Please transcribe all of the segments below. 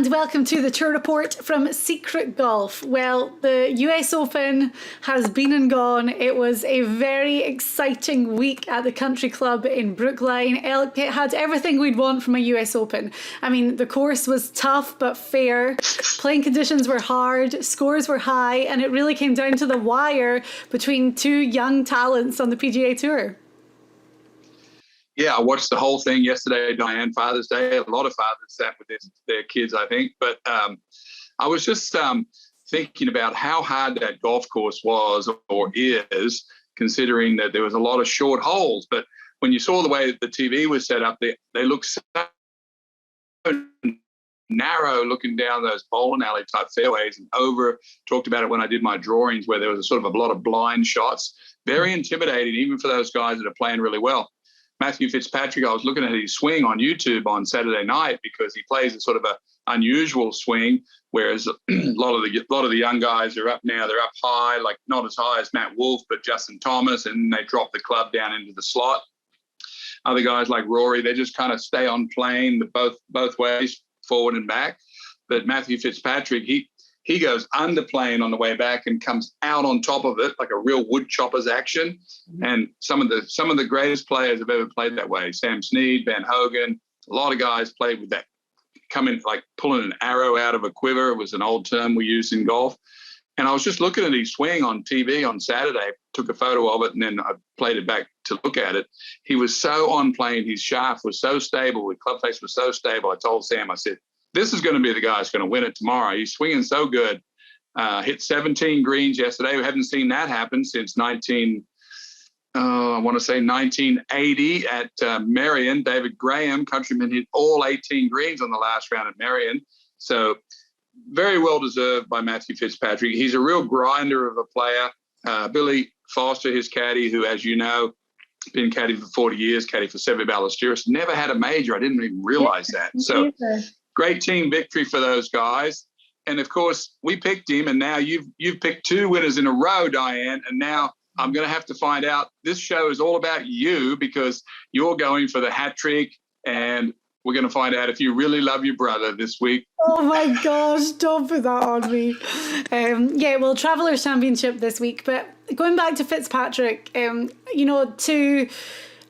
and welcome to the tour report from Secret Golf. Well, the US Open has been and gone. It was a very exciting week at the country club in Brookline. Elk had everything we'd want from a US Open. I mean, the course was tough but fair. Playing conditions were hard, scores were high, and it really came down to the wire between two young talents on the PGA Tour. Yeah, I watched the whole thing yesterday, Diane, Father's Day. A lot of fathers sat with their kids, I think. But I was just thinking about how hard that golf course was or is, considering that there was a lot of short holes. But when you saw the way that the TV was set up, they looked so narrow looking down those bowling alley type fairways, and talked about it when I did my drawings, where there was a lot of blind shots. Very intimidating, even for those guys that are playing really well. Matthew Fitzpatrick, I was looking at his swing on YouTube on Saturday night, because he plays a sort of a unusual swing, whereas a lot of the young guys are up now. They're up high, like not as high as Matt Wolf, but Justin Thomas, and they drop the club down into the slot. Other guys like Rory, they just kind of stay on plane both ways, forward and back. But Matthew Fitzpatrick, he goes under plane on the way back and comes out on top of it like a real wood chopper's action. Mm-hmm. And some of the greatest players have ever played that way. Sam Snead, Van Hogan, a lot of guys played with that, coming like pulling an arrow out of a quiver. It was an old term we used in golf. And I was just looking at his swing on TV on Saturday, took a photo of it, and then I played it back to look at it. He was so on plane. His shaft was so stable. The club face was so stable. I told Sam, I said, this is going to be the guy who's going to win it tomorrow. He's swinging so good. Hit 17 greens yesterday. We haven't seen that happen since 1980 at Merion. David Graham, countryman, hit all 18 greens on the last round at Merion. So very well deserved by Matthew Fitzpatrick. He's a real grinder of a player. Billy Foster, his caddy, who, as you know, been caddy for 40 years, caddy for Seve Ballesteros, never had a major. I didn't even realize that. So great team victory for those guys. And of course, we picked him, and now you've picked two winners in a row, Diane. And now I'm going to have to find out. This show is all about you, because you're going for the hat trick, and we're going to find out if you really love your brother this week. Oh my gosh, don't put that on me. Well, Travelers Championship this week. But going back to Fitzpatrick, to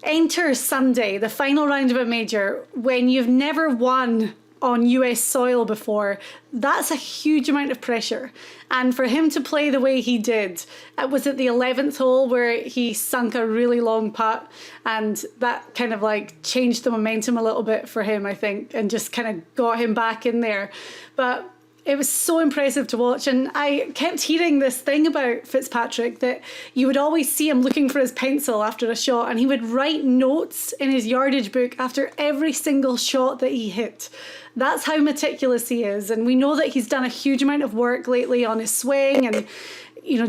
enter Sunday, the final round of a major, when you've never won on US soil before, that's a huge amount of pressure. And for him to play the way he did, it was at the 11th hole where he sunk a really long putt, and that kind of like changed the momentum a little bit for him, I think, and just kind of got him back in there. But it was so impressive to watch, and I kept hearing this thing about Fitzpatrick, that you would always see him looking for his pencil after a shot, and he would write notes in his yardage book after every single shot that he hit. That's how meticulous he is, and we know that he's done a huge amount of work lately on his swing and,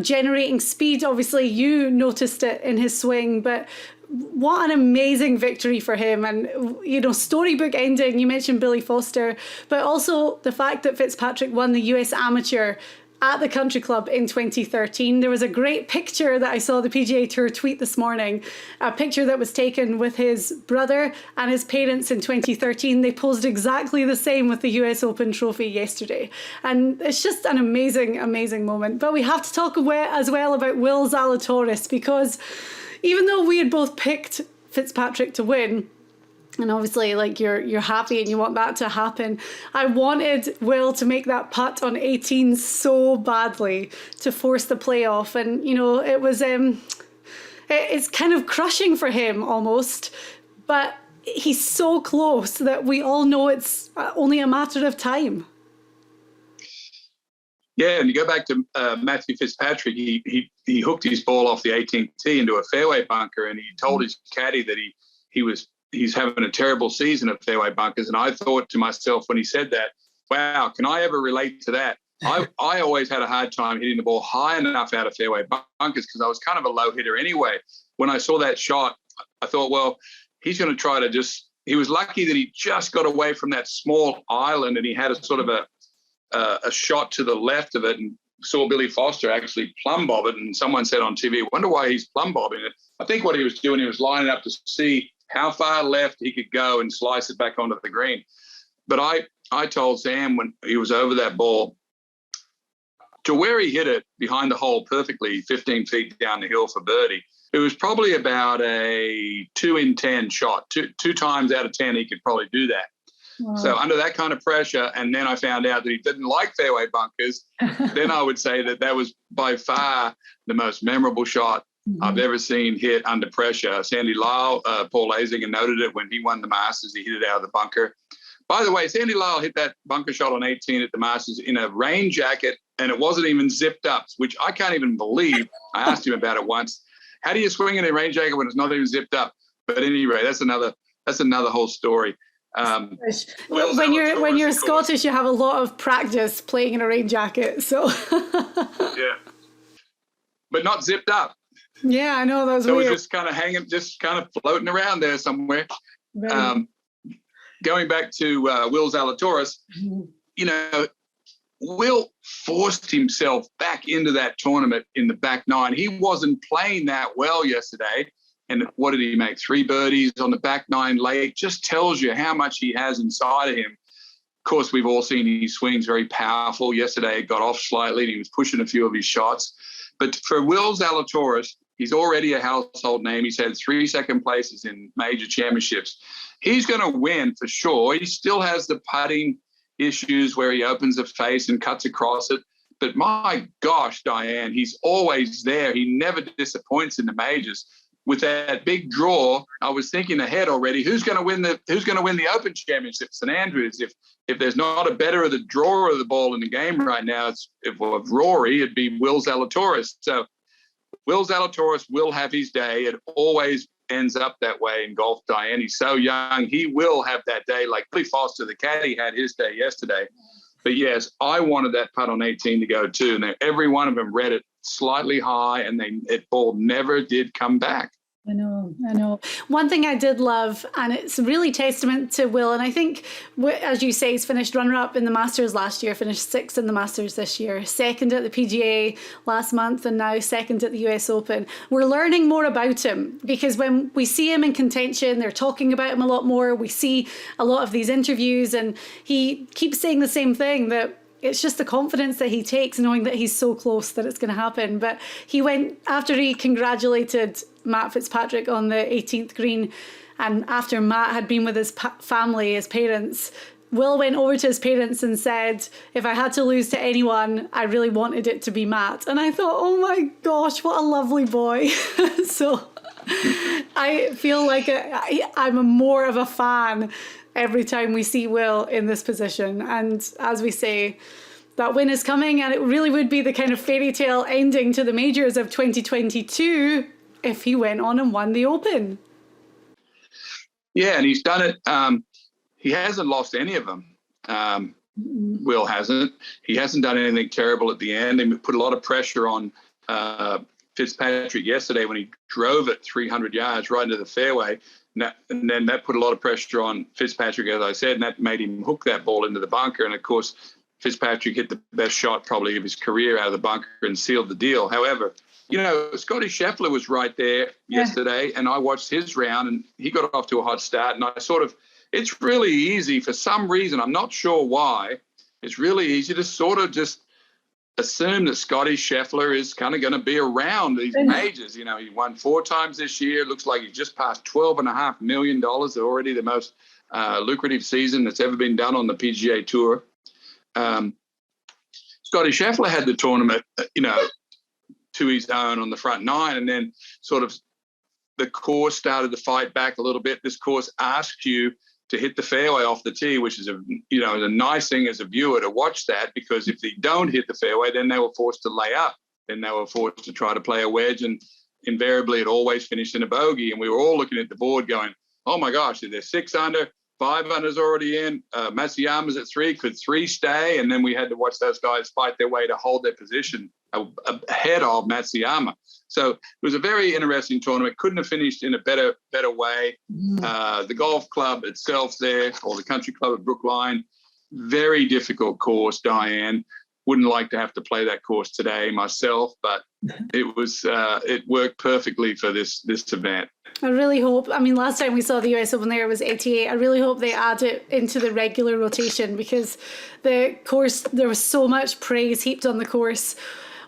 generating speed. Obviously, you noticed it in his swing, but what an amazing victory for him. And, storybook ending, you mentioned Billy Foster, but also the fact that Fitzpatrick won the US Amateur at the country club in 2013. There was a great picture that I saw the PGA Tour tweet this morning, a picture that was taken with his brother and his parents in 2013. They posed exactly the same with the US Open trophy yesterday. And it's just an amazing, amazing moment. But we have to talk as well about Will Zalatoris, because even though we had both picked Fitzpatrick to win, and obviously, you're happy and you want that to happen, I wanted Will to make that putt on 18 so badly to force the playoff. And, it was, it's kind of crushing for him almost, but he's so close that we all know it's only a matter of time. Yeah, and you go back to Matthew Fitzpatrick, he hooked his ball off the 18th tee into a fairway bunker, and he told his caddy that he's having a terrible season of fairway bunkers. And I thought to myself when he said that, wow, can I ever relate to that? I always had a hard time hitting the ball high enough out of fairway bunkers, because I was kind of a low hitter anyway. When I saw that shot, I thought, well, he's going to try to he was lucky that he just got away from that small island, and he had a sort of a shot to the left of it, and saw Billy Foster actually plumb bob it. And someone said on TV, wonder why he's plumb bobbing it. I think what he was doing, he was lining up to see how far left he could go and slice it back onto the green. But I told Sam when he was over that ball, to where he hit it behind the hole perfectly, 15 feet down the hill for birdie, it was probably about a 2 in 10 shot. Two times out of 10, he could probably do that. Wow. So under that kind of pressure, and then I found out that he didn't like fairway bunkers, then I would say that was by far the most memorable shot I've ever seen hit under pressure. Sandy Lyle, Paul Azinger noted it when he won the Masters. He hit it out of the bunker. By the way, Sandy Lyle hit that bunker shot on 18 at the Masters in a rain jacket, and it wasn't even zipped up, which I can't even believe. I asked him about it once. How do you swing in a rain jacket when it's not even zipped up? But anyway, that's another whole story. When you're Scottish, you have a lot of practice playing in a rain jacket. So yeah, but not zipped up. Yeah, I know, that was so weird. It was just kind of hanging, just kind of floating around there somewhere. Going back to Will Zalatoris, you know, Will forced himself back into that tournament in the back nine. He wasn't playing that well yesterday. And what did he make? 3 birdies on the back nine late. Just tells you how much he has inside of him. Of course, we've all seen his swings very powerful. Yesterday, it got off slightly and he was pushing a few of his shots. But for Will Zalatoris, he's already a household name. He's had 3 second places in major championships. He's going to win for sure. He still has the putting issues where he opens the face and cuts across it. But my gosh, Diane, he's always there. He never disappoints in the majors. With that big draw, I was thinking ahead already. Who's going to win the Open Championship? St Andrews. If there's not a better of the drawer of the ball in the game right now, if Rory, it'd be Will Zalatoris. So Will Zalatoris will have his day. It always ends up that way in golf, Diane. He's so young. He will have that day like Billy Foster, the caddy, had his day yesterday. But yes, I wanted that putt on 18 to go too. And every one of them read it slightly high, and it ball never did come back. I know. One thing I did love, and it's really testament to Will, and I think, as you say, he's finished runner-up in the Masters last year, finished 6th in the Masters this year, 2nd at the PGA last month, and now 2nd at the US Open. We're learning more about him, because when we see him in contention, they're talking about him a lot more. We see a lot of these interviews, and he keeps saying the same thing, that it's just the confidence that he takes, knowing that he's so close that it's going to happen. But he went, after he congratulated Matt Fitzpatrick on the 18th green, and after Matt had been with his family, his parents, Will went over to his parents and said, if I had to lose to anyone, I really wanted it to be Matt. And I thought, oh my gosh, what a lovely boy. So I feel like I'm more of a fan every time we see Will in this position. And as we say, that win is coming, and it really would be the kind of fairy tale ending to the majors of 2022 if he went on and won the Open. Yeah, and he's done it. He hasn't lost any of them. Will hasn't. He hasn't done anything terrible at the end. He put a lot of pressure on Fitzpatrick yesterday when he drove it 300 yards right into the fairway. And then that put a lot of pressure on Fitzpatrick, as I said, and that made him hook that ball into the bunker. And, of course, Fitzpatrick hit the best shot probably of his career out of the bunker and sealed the deal. However, you know, Scotty Sheffler was right there yesterday, and I watched his round, and he got off to a hot start. And it's really easy for some reason, I'm not sure why, it's really easy to sort of just assume that Scotty Sheffler is kind of going to be around these majors. You know, he won 4 times this year. Looks like he just passed $12.5 million, already the most lucrative season that's ever been done on the PGA Tour. Scotty Sheffler had the tournament, you know, to his own on the front 9, and then sort of the course started to fight back a little bit. This course asked you to hit the fairway off the tee, which is a nice thing as a viewer to watch that, because if they don't hit the fairway, then they were forced to lay up. Then they were forced to try to play a wedge, and invariably it always finished in a bogey. And we were all looking at the board going, oh my gosh, they're 6 under, 5 under's already in. Matsuyama's at 3. Could 3 stay? And then we had to watch those guys fight their way to hold their position ahead of Matsuyama. So it was a very interesting tournament. Couldn't have finished in a better way. The golf club itself there, or the country club at Brookline, very difficult course, Diane. wouldn't like to have to play that course today myself, but it worked perfectly for this event. I really hope, last time we saw the US Open there was 88. I really hope they add it into the regular rotation, because the course, there was so much praise heaped on the course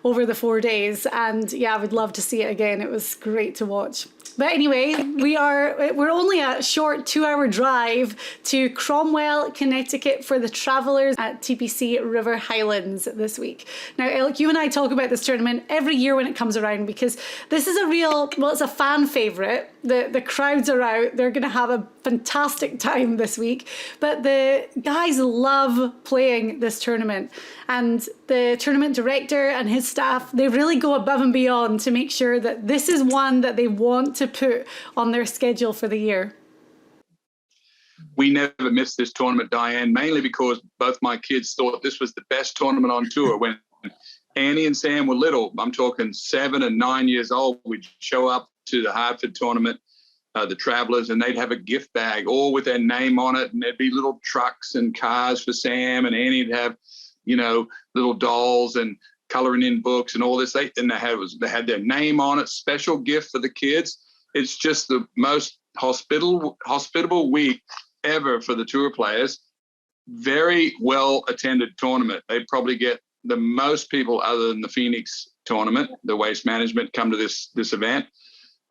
over the 4 days, and yeah, I would love to see it again. It was great to watch. But anyway, we're only a short 2-hour drive to Cromwell, Connecticut for the Travelers at TPC River Highlands this week. Now, Elk, you and I talk about this tournament every year when it comes around, because this is it's a fan favourite. The crowds are out. They're going to have a fantastic time this week. But the guys love playing this tournament. And the tournament director and his staff, they really go above and beyond to make sure that this is one that they want to put on their schedule for the year. We never missed this tournament, Diane, mainly because both my kids thought this was the best tournament on tour. When Annie and Sam were little, I'm talking 7 and 9 years old, we'd show up to the Hartford tournament, the Travelers, and they'd have a gift bag all with their name on it, and there'd be little trucks and cars for Sam, and Annie'd have, little dolls and coloring in books and all this. They had their name on it, special gift for the kids. It's just the most hospitable week ever for the tour players. Very well attended tournament. They probably get the most people other than the Phoenix tournament, the Waste Management, come to this event.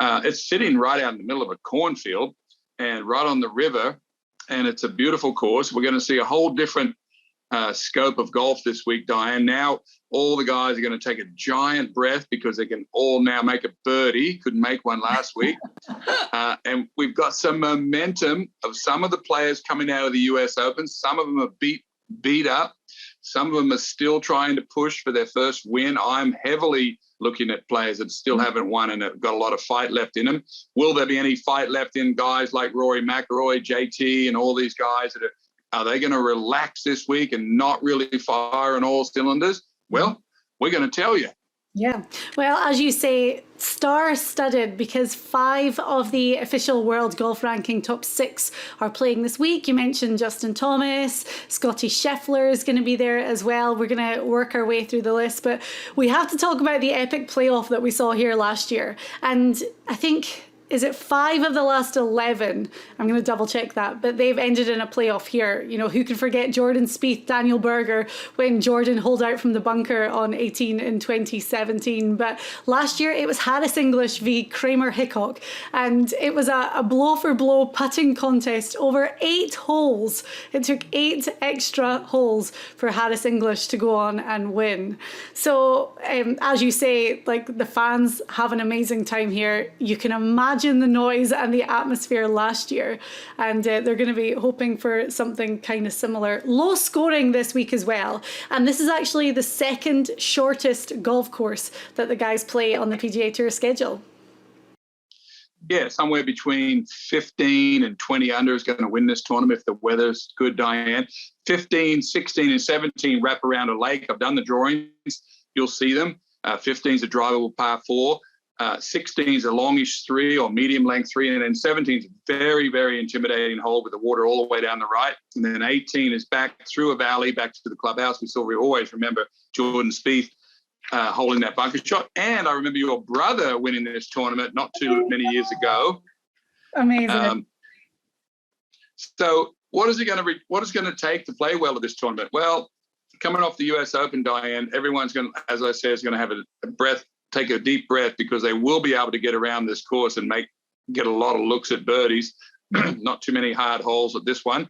It's sitting right out in the middle of a cornfield and right on the river, and it's a beautiful course. We're going to see a whole different scope of golf this week, Diane. Now all the guys are going to take a giant breath because they can all now make a birdie. Couldn't make one last week. And we've got some momentum of some of the players coming out of the US Open. Some of them are beat up. Some of them are still trying to push for their first win. I'm heavily looking at players that still haven't won and have got a lot of fight left in them. Will there be any fight left in guys like Rory McIlroy, JT, and all these guys that are they going to relax this week and not really fire on all cylinders? Well, we're going to tell you. Yeah. Well, as you say, star-studded, because 5 of the official world golf ranking top 6 are playing this week. You mentioned Justin Thomas, Scotty Sheffler is going to be there as well. We're going to work our way through the list, but we have to talk about the epic playoff that we saw here last year. And I think, is it 5 of the last 11? I'm going to double check that, but they've ended in a playoff here. Who can forget Jordan Spieth, Daniel Berger, when Jordan holed out from the bunker on 18 in 2017. But last year it was Harris English v Kramer Hickok, and it was a blow for blow putting contest over 8 holes. It took 8 extra holes for Harris English to go on and win. So as you say, like, the fans have an amazing time here. You can imagine the noise and the atmosphere last year, and they're going to be hoping for something kind of similar. Low scoring this week as well, and this is actually the second shortest golf course that the guys play on the PGA Tour schedule. Yeah, somewhere between 15 and 20 under is going to win this tournament if the weather's good, Diane. 15, 16, and 17 wrap around a lake. I've done the drawings. You'll see them. 15 is a drivable par 4. 16 is a longish 3 or medium length 3, and then 17 is a very, very intimidating hole with the water all the way down the right. And then 18 is back through a valley, back to the clubhouse. We always remember Jordan Spieth holding that bunker shot. And I remember your brother winning this tournament not too many years ago. Amazing. So what is it going to take to play well at this tournament? Well, coming off the US Open, Diane, everyone's going to, as I said, is going to have take a deep breath, because they will be able to get around this course and get a lot of looks at birdies. Not too many hard holes at this one.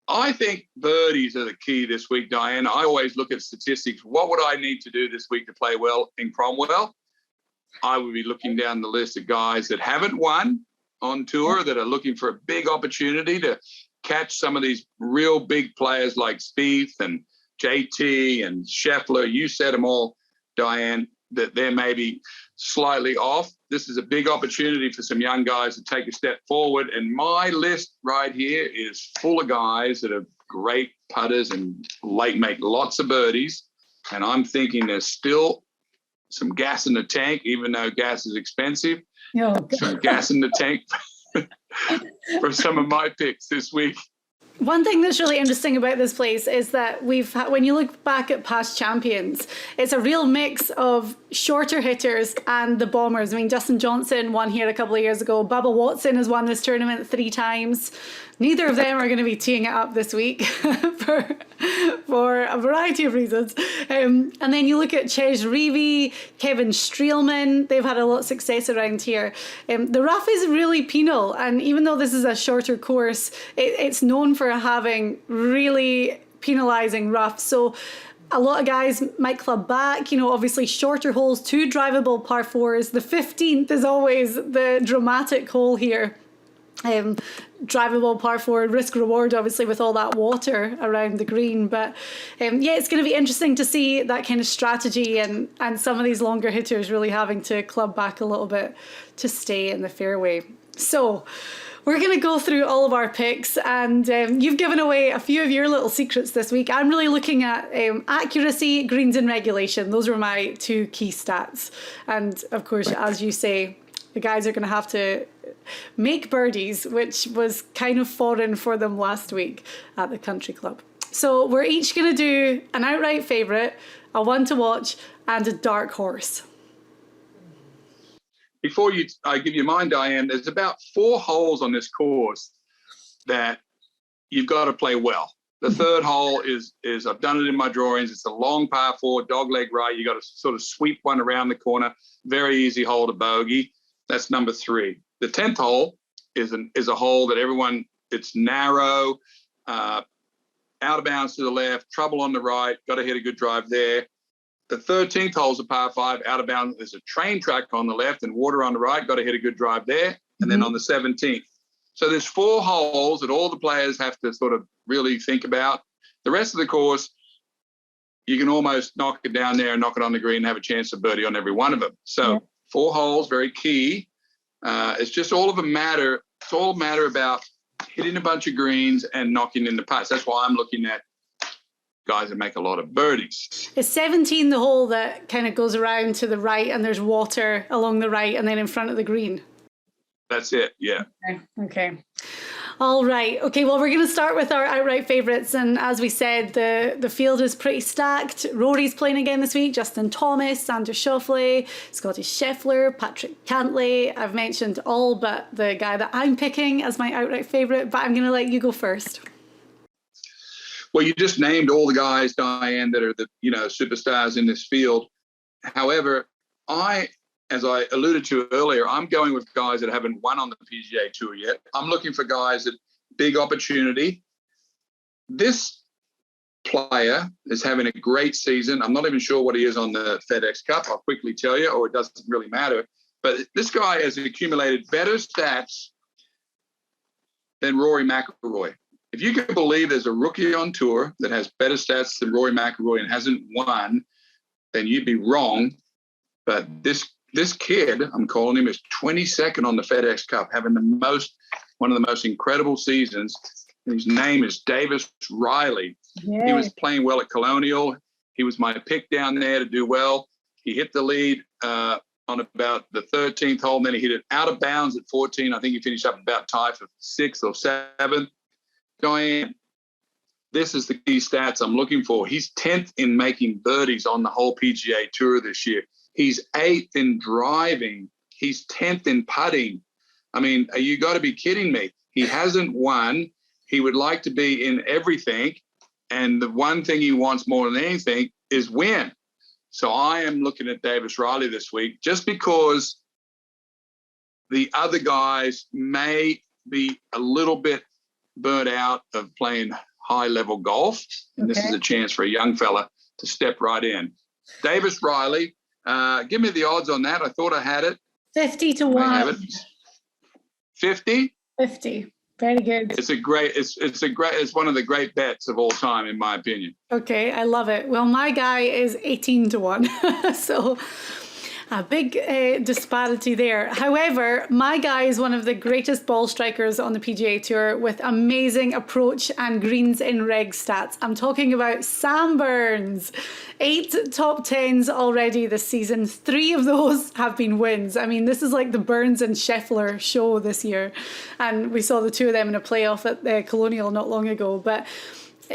I think birdies are the key this week, Diane. I always look at statistics. What would I need to do this week to play well in Cromwell? I would be looking down the list of guys that haven't won on tour, that are looking for a big opportunity to catch some of these real big players like Spieth and JT and Sheffler. You said them all, Diane, that they're maybe slightly off. This is a big opportunity for some young guys to take a step forward. And my list right here is full of guys that are great putters and make lots of birdies. And I'm thinking there's still some gas in the tank, even though gas is expensive. Oh, some gas in the tank for some of my picks this week. One thing that's really interesting about this place is that when you look back at past champions, it's a real mix of shorter hitters and the bombers. I mean, Justin Johnson won here a couple of years ago. Bubba Watson has won this tournament 3 times. Neither of them are going to be teeing it up this week for a variety of reasons. And then you look at Ches Reavie, Kevin Streelman. They've had a lot of success around here. The rough is really penal. And even though this is a shorter course, it's known for having really penalising rough. So a lot of guys might club back, obviously shorter holes, 2 drivable par 4s. The 15th is always the dramatic hole here. Drivable par 4, risk reward obviously with all that water around the green, but it's going to be interesting to see that kind of strategy and some of these longer hitters really having to club back a little bit to stay in the fairway. So we're going to go through all of our picks, and you've given away a few of your little secrets this week. I'm really looking at accuracy, greens and regulation. Those were my 2 key stats, and of course, as you say, the guys are going to have to make birdies, which was kind of foreign for them last week at the country club. So we're each going to do an outright favourite, a one to watch, and a dark horse. Before I give you mine, Diane, there's about 4 holes on this course that you've got to play well. The 3rd hole is I've done it in my drawings. It's a long par 4, dog leg right. You got to sort of sweep one around the corner. Very easy hole to bogey. That's number 3. The 10th hole is a hole that it's narrow, out of bounds to the left, trouble on the right, got to hit a good drive there. The 13th hole is a par 5, out of bounds. There's a train track on the left and water on the right, got to hit a good drive there. And then on the 17th. So there's 4 holes that all the players have to sort of really think about. The rest of the course, you can almost knock it down there and knock it on the green and have a chance of birdie on every one of them. So 4 holes, very key. It's just all of a matter. It's all a matter about hitting a bunch of greens and knocking in the putts. That's why I'm looking at guys that make a lot of birdies. Is 17 the hole that kind of goes around to the right and there's water along the right and then in front of the green? That's it, yeah. Okay. All right. Okay, well, we're going to start with our outright favourites. And as we said, the field is pretty stacked. Rory's playing again this week. Justin Thomas, Xander Schauffele, Scotty Sheffler, Patrick Cantlay. I've mentioned all but the guy that I'm picking as my outright favourite, but I'm going to let you go first. Well, you just named all the guys, Diane, that are the superstars in this field. However, as I alluded to earlier, I'm going with guys that haven't won on the PGA Tour yet. I'm looking for guys that big opportunity. This player is having a great season. I'm not even sure what he is on the FedEx Cup. I'll quickly tell you, or it doesn't really matter. But this guy has accumulated better stats than Rory McIlroy. If you can believe there's a rookie on tour that has better stats than Rory McIlroy and hasn't won, then you'd be wrong. But this kid, I'm calling him, is 22nd on the FedEx Cup, having one of the most incredible seasons. His name is Davis Reilly. Yeah. He was playing well at Colonial. He was my pick down there to do well. He hit the lead on about the 13th hole, and then he hit it out of bounds at 14. I think he finished up about tie for 6th or 7th. Diane, this is the key stats I'm looking for. He's 10th in making birdies on the whole PGA Tour this year. He's 8th in driving. He's 10th in putting. I mean, you got to be kidding me. He hasn't won. He would like to be in everything. And the one thing he wants more than anything is win. So I am looking at Davis Reilly this week just because the other guys may be a little bit burnt out of playing high-level golf. And This is a chance for a young fella to step right in. Davis Reilly. Give me the odds on that. I thought I had it. 50 to 1. 50? 50. Very good. It's one of the great bets of all time, in my opinion. Okay, I love it. Well, my guy is 18 to 1. So A big disparity there. However, my guy is one of the greatest ball strikers on the PGA Tour with amazing approach and greens in reg stats. I'm talking about Sam Burns. 8 top 10s already this season. 3 of those have been wins. I mean, this is like the Burns and Sheffler show this year. And we saw the 2 of them in a playoff at the Colonial not long ago. But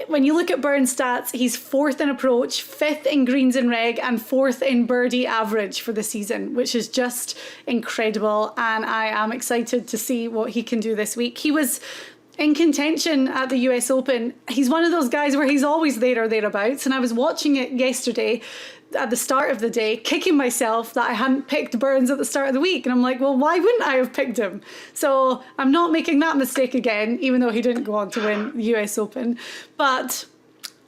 when you look at Burns' stats, he's 4th in approach, 5th in greens and reg, and 4th in birdie average for the season, which is just incredible. And I am excited to see what he can do this week. He was in contention at the US Open. He's one of those guys where he's always there or thereabouts. And I was watching it yesterday at the start of the day, kicking myself that I hadn't picked Burns at the start of the week. And I'm like, well, why wouldn't I have picked him? So I'm not making that mistake again, even though he didn't go on to win the US Open. But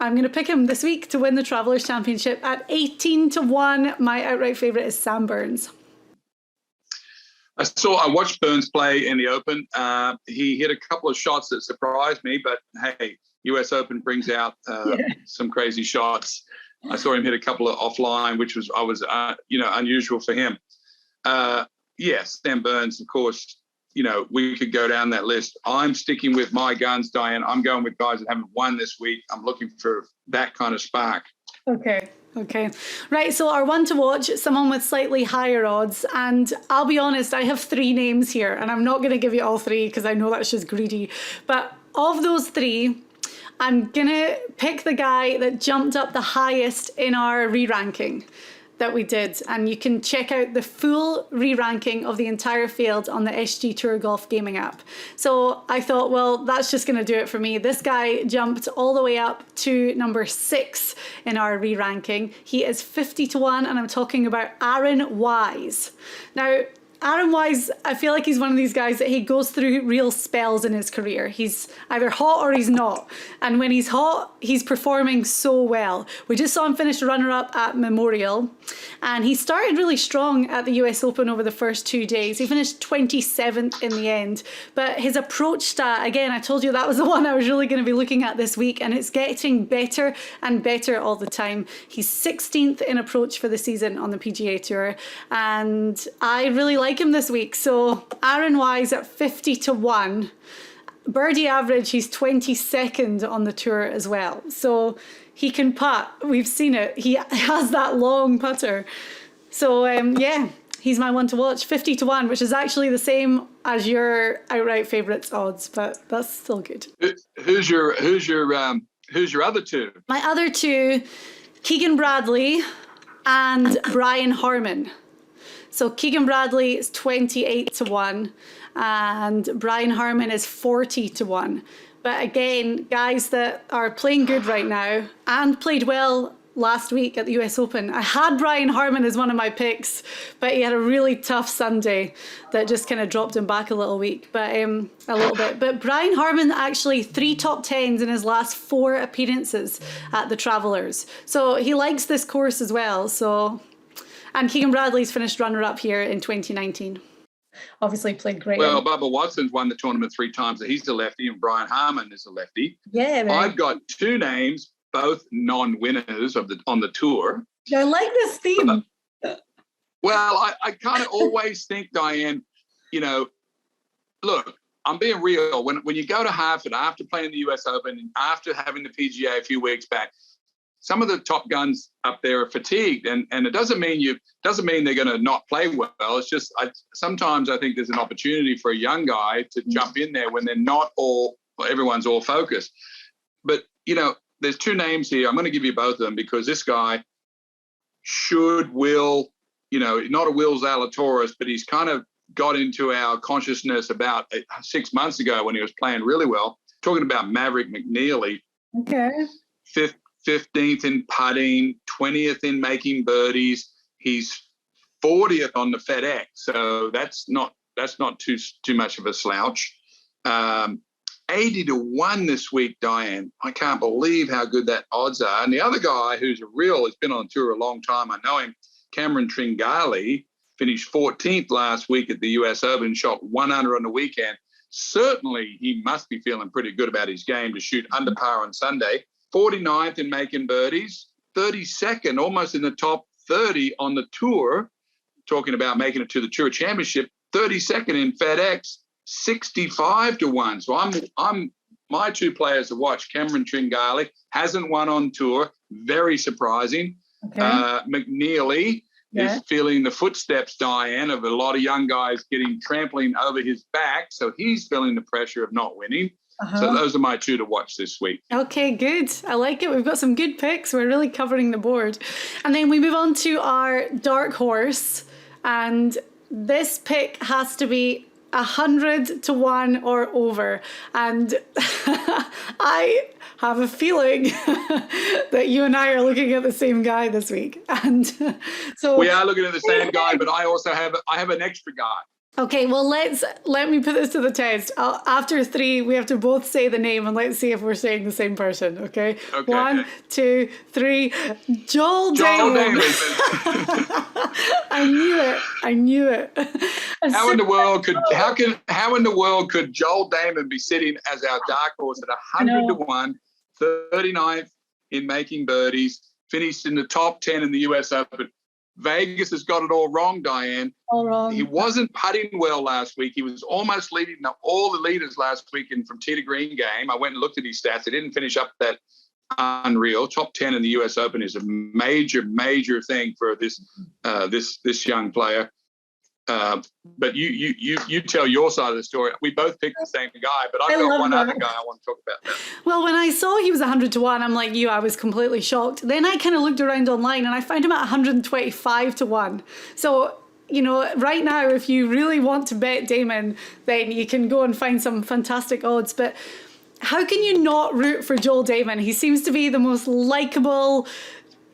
I'm going to pick him this week to win the Travelers Championship at 18-1. My outright favourite is Sam Burns. I watched Burns play in the Open. He hit a couple of shots that surprised me, but hey, US Open brings out some crazy shots. I saw him hit a couple of offline, which was unusual for him. Yes, Sam Burns, of course, we could go down that list. I'm sticking with my guns, Diane. I'm going with guys that haven't won this week. I'm looking for that kind of spark. Okay. Right, so our one to watch, someone with slightly higher odds. And I'll be honest, I have 3 names here, and I'm not going to give you all 3 because I know that's just greedy. But of those 3, I'm going to pick the guy that jumped up the highest in our re-ranking that we did. And you can check out the full re-ranking of the entire field on the SG Tour Golf gaming app. So I thought, well, that's just going to do it for me. This guy jumped all the way up to number 6 in our re-ranking. He is 50-1, and I'm talking about Aaron Wise. Now, Aaron Wise, I feel like he's one of these guys that he goes through real spells in his career. He's either hot or he's not. And when he's hot, he's performing so well. We just saw him finish runner-up at Memorial. And he started really strong at the US Open over the first 2 days. He finished 27th in the end. But his approach stat, again, I told you that was the one I was really going to be looking at this week. And it's getting better and better all the time. He's 16th in approach for the season on the PGA Tour. And I really like him this week. So Aaron Wise at 50-1. Birdie average, he's 22nd on the tour as well. So he can putt. We've seen it. He has that long putter. So he's my one to watch. 50-1, which is actually the same as your outright favourites odds, but that's still good. Who's your other 2? My other 2, Keegan Bradley and Brian Harmon. So Keegan Bradley is 28-1 and Brian Harmon is 40-1. But again, guys that are playing good right now and played well last week at the US Open. I had Brian Harmon as one of my picks, but he had a really tough Sunday that just kind of dropped him back a little bit. But Brian Harmon actually 3 top 10s in his last 4 appearances at the Travelers. So he likes this course as well. And Keegan Bradley's finished runner-up here in 2019. Obviously played great. Well, Bubba Watson's won the tournament 3 times. He's a lefty, and Brian Harmon is a lefty. Yeah, man. I've got 2 names, both non-winners on the tour. I like this theme. Well, I kind of always think, Diane, look, I'm being real. When you go to Hartford after playing the US Open and after having the PGA a few weeks back, some of the top guns up there are fatigued, and it doesn't mean they're going to not play well. It's just sometimes I think there's an opportunity for a young guy to jump in there when they're not everyone's all focused. But there's 2 names here. I'm going to give you both of them because this guy not a Will Zalatoris, but he's kind of got into our consciousness about 6 months ago when he was playing really well. Talking about Maverick McNeely. Okay. 15th in putting, 20th in making birdies. He's 40th on the FedEx, so that's not too much of a slouch. 80-1 this week, Diane. I can't believe how good that odds are. And the other guy has been on tour a long time. I know him, Cameron Tringali, finished 14th last week at the US Open, shot 1 under on the weekend. Certainly, he must be feeling pretty good about his game to shoot under par on Sunday. 49th in making birdies, 32nd, almost in the top 30 on the tour. talking about making it to the Tour Championship, 32nd in FedEx, 65-1. So my two players to watch. Cameron Tringali hasn't won on tour, very surprising. Okay. McNeely is feeling the footsteps, Diane, of a lot of young guys trampling over his back. So he's feeling the pressure of not winning. So those are my two to watch this week. Okay, good. I like it. We've got some good picks. We're really covering the board. And then we move on to our dark horse. And this pick has to be 100-1 or over. And I have a feeling that you and I are looking at the same guy this week. And so we are looking at the same guy, but I also have an extra guy. Okay, well, let me put this to the test. After 3, we have to both say the name, and let's see if we're saying the same person. Okay. 1, 2, 3. Joel Damon. I knew it. How in the world could Joel Damon be sitting as our dark horse at 100-1, 39th in making birdies, finished in the top 10 in the US Open? Vegas has got it all wrong, Diane. All wrong. He wasn't putting well last week. He was almost leading all the leaders last week from tee to green game. I went and looked at his stats. He didn't finish up that unreal. Top 10 in the US Open is a major, major thing for this young player. But you tell your side of the story. We both picked the same guy, but I've got one other guy I want to talk about. Well, when I saw he was 100-1, I'm like you, I was completely shocked. Then I kind of looked around online and I found him at 125-1. So, right now, if you really want to bet Damon, then you can go and find some fantastic odds. But how can you not root for Joel Damon? He seems to be the most likable,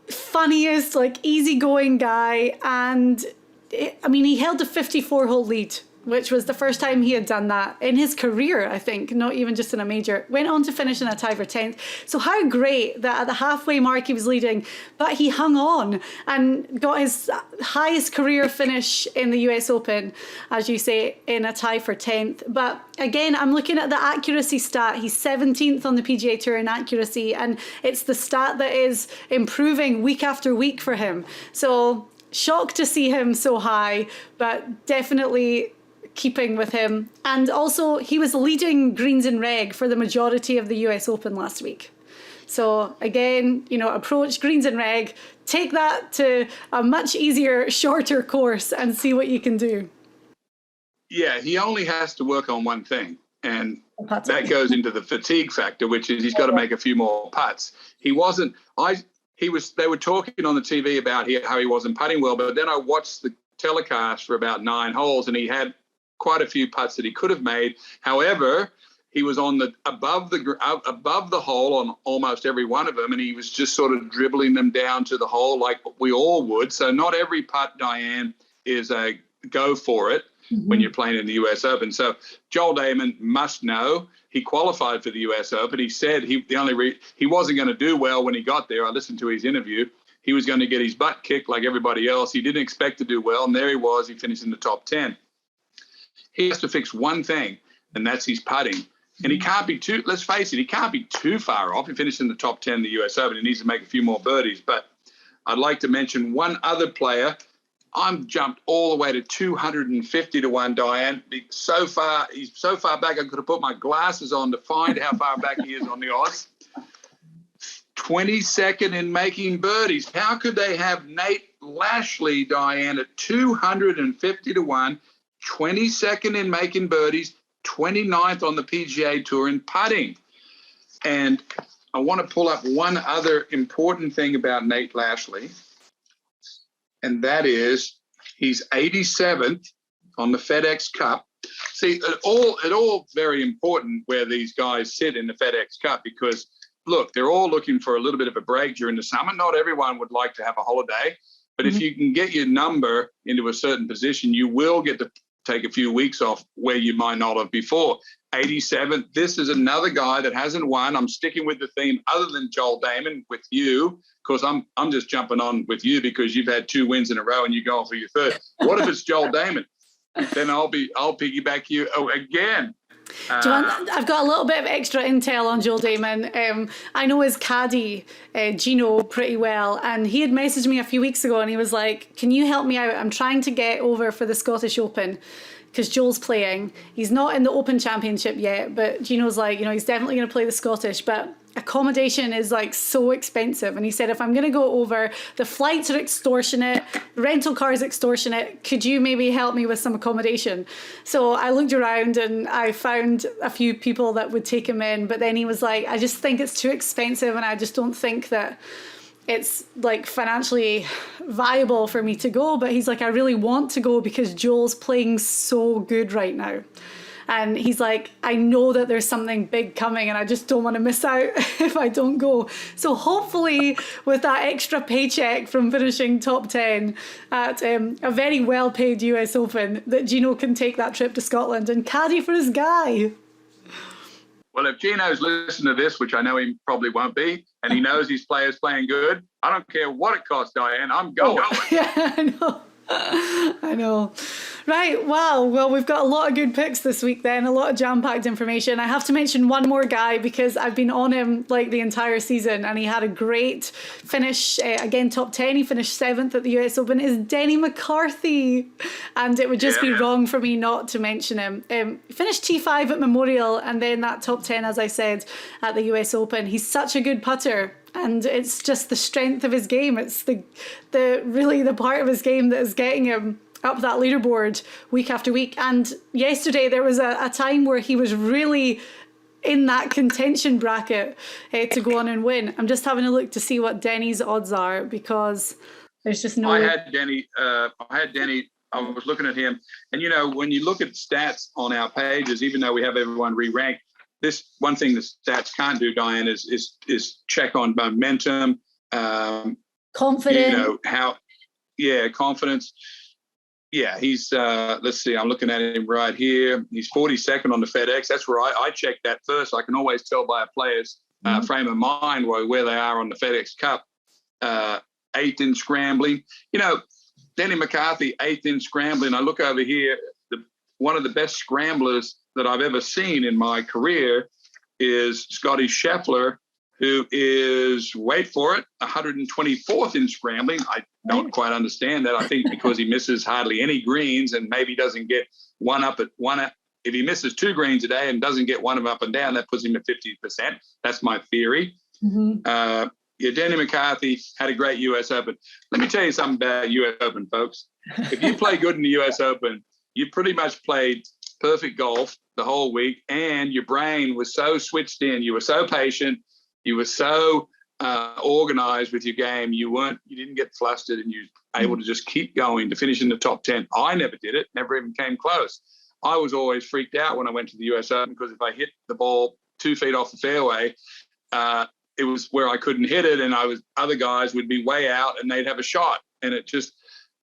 funniest, easygoing guy. And he held a 54-hole lead, which was the first time he had done that in his career, I think, not even just in a major. Went on to finish in a tie for 10th. So how great that at the halfway mark he was leading, but he hung on and got his highest career finish in the US Open, as you say, in a tie for 10th. But again, I'm looking at the accuracy stat. He's 17th on the PGA Tour in accuracy, and it's the stat that is improving week after week for him. So shocked to see him so high, but definitely keeping with him. And also, he was leading greens and reg for the majority of the US Open last week. So again, approach greens and reg, take that to a much easier, shorter course and see what you can do. Yeah, he only has to work on one thing. And that goes into the fatigue factor, which is he's got to make a few more putts. They were talking on the TV about how he wasn't putting well, but then I watched the telecast for about 9 holes and he had quite a few putts that he could have made. However, he was on above the hole on almost every one of them, and he was just sort of dribbling them down to the hole like we all would. So not every putt, Diane, is a go for it when you're playing in the US Open. So Joel Damon must know. He qualified for the US Open. He said he wasn't going to do well when he got there. I listened to his interview. He was going to get his butt kicked like everybody else. He didn't expect to do well, and there he was. He finished in the top 10. He has to fix one thing, and that's his putting. And he can't be let's face it, he can't be too far off. He finished in the top 10 in the US Open. He needs to make a few more birdies. But I'd like to mention one other player. I'm jumped all the way to 250-1, Diane. He's so far back I could have put my glasses on to find how far back he is on the odds. 22nd in making birdies. How could they have Nate Lashley, Diane, at 250-1, 22nd in making birdies, 29th on the PGA Tour in putting? And I want to pull up one other important thing about Nate Lashley, and that is he's 87th on the FedEx Cup. See, it all very important where these guys sit in the FedEx Cup because, look, they're all looking for a little bit of a break during the summer. Not everyone would like to have a holiday, but if you can get your number into a certain position, you will get to take a few weeks off where you might not have before. 87th. This is another guy that hasn't won. I'm sticking with the theme other than Joel Damon with you, because I'm just jumping on with you because you've had 2 wins in a row and you're going for your third. What if it's Joel Damon? Then I'll piggyback you again. I've got a little bit of extra intel on Joel Damon. I know his caddy, Gino, pretty well, and he had messaged me a few weeks ago and he was like, can you help me out? I'm trying to get over for the Scottish Open because Joel's playing. He's not in the Open Championship yet, but Gino's like, he's definitely going to play the Scottish, but accommodation is like so expensive. And he said, if I'm going to go over, the flights are extortionate, rental cars extortionate, could you maybe help me with some accommodation? So I looked around and I found a few people that would take him in, but then he was like, I just think it's too expensive and I just don't think that it's like financially viable for me to go. But he's like, I really want to go because Joel's playing so good right now. And he's like, I know that there's something big coming and I just don't want to miss out if I don't go. So hopefully with that extra paycheck from finishing top 10 at a very well-paid US Open, that Gino can take that trip to Scotland and caddy for his guy. Well, if Gino's listening to this, which I know he probably won't be, and he knows his player's playing good, I don't care what it costs, Diane, I'm going. Yeah, I know. I know. Right, wow. Well, we've got a lot of good picks this week then, a lot of jam-packed information. I have to mention one more guy because I've been on him like the entire season and he had a great finish, again, top 10. He finished 7th at the US Open, is Denny McCarthy. And it would just be wrong for me not to mention him. He finished T5 at Memorial and then that top 10, as I said, at the US Open. He's such a good putter. And it's just the strength of his game. It's the really the part of his game that is getting him up that leaderboard week after week. And yesterday there was a time where he was really in that contention bracket to go on and win. I'm just having a look to see what Denny's odds are because there's just no... I had Denny. I was looking at him. And, when you look at stats on our pages, even though we have everyone re-ranked, this one thing the stats can't do, Diane, is check on momentum. Confidence. Confidence. Yeah, he's, let's see, I'm looking at him right here. He's 42nd on the FedEx. That's where I check that first. I can always tell by a player's frame of mind where they are on the FedEx Cup. 8th in scrambling. Denny McCarthy, 8th in scrambling. I look over here, one of the best scramblers that I've ever seen in my career is Scotty Sheffler, who is, wait for it, 124th in scrambling. I don't quite understand that. I think because he misses hardly any greens and maybe doesn't get one up. If he misses 2 greens a day and doesn't get one of them up and down, that puts him at 50%. That's my theory. Mm-hmm. Denny McCarthy had a great US Open. Let me tell you something about US Open, folks. If you play good in the US Open, you pretty much played perfect golf the whole week, and your brain was so switched in. You were so patient. You were so organized with your game. You didn't get flustered, and you were able to just keep going to finish in the top 10. I never did it. Never even came close. I was always freaked out when I went to the US Open because if I hit the ball 2 feet off the fairway, it was where I couldn't hit it, and other guys would be way out and they'd have a shot, and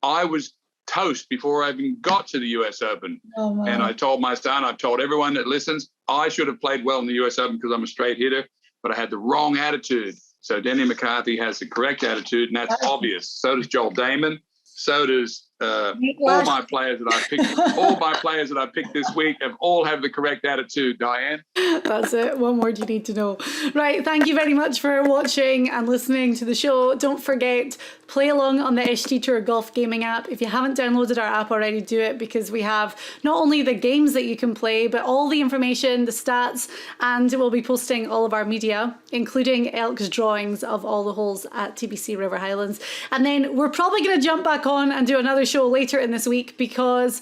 I was toast before I even got to the US Open. Oh, wow. And I told my son, I've told everyone that listens, I should have played well in the US Open because I'm a straight hitter, but I had the wrong attitude. So Denny McCarthy has the correct attitude, and that's obvious. So does Joel Damon. So does all my players that I picked. All my players that I picked this week have the correct attitude, Diane. That's it. One word you need to know. Right. Thank you very much for watching and listening to the show. Don't forget, play along on the SG Tour Golf Gaming app. If you haven't downloaded our app already, do it, because we have not only the games that you can play, but all the information, the stats, and we'll be posting all of our media, including Elk's drawings of all the holes at TBC River Highlands. And then we're probably going to jump back on and do another show later in this week because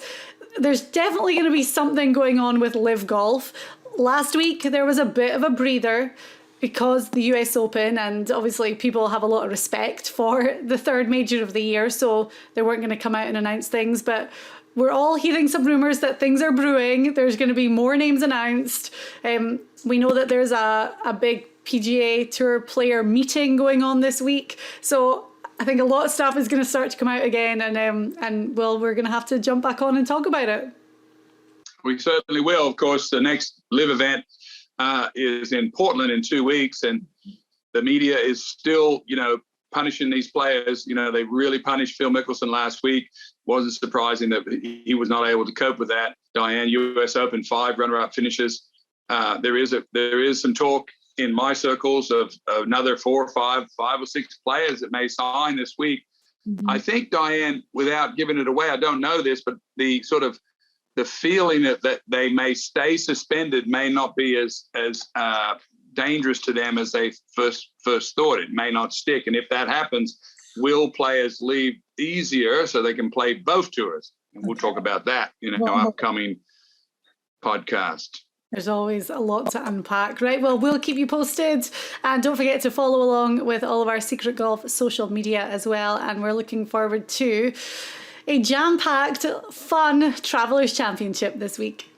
there's definitely going to be something going on with Live Golf. Last week there was a bit of a breather because the US Open, and obviously people have a lot of respect for the third major of the year, so they weren't going to come out and announce things, but we're all hearing some rumors that things are brewing. There's going to be more names announced. We know that there's a big PGA Tour player meeting going on this week, so I think a lot of stuff is going to start to come out again, and we're going to have to jump back on and talk about it. We certainly will. Of course, the next Live event is in Portland in 2 weeks, and the media is still, punishing these players. They really punished Phil Mickelson last week. Wasn't surprising that he was not able to cope with that. Diane, US Open 5 runner-up finishes. There is some talk in my circles of another 4 or 5 or 6 players that may sign this week. Mm-hmm. I think, Diane, without giving it away, I don't know this, but the feeling that they may stay suspended may not be as dangerous to them as they first thought. It may not stick. And if that happens, will players leave easier so they can play both tours? And we'll talk about that in our upcoming podcast. There's always a lot to unpack, right? Well, we'll keep you posted. And don't forget to follow along with all of our Secret Golf social media as well. And we're looking forward to a jam-packed, fun Travelers Championship this week.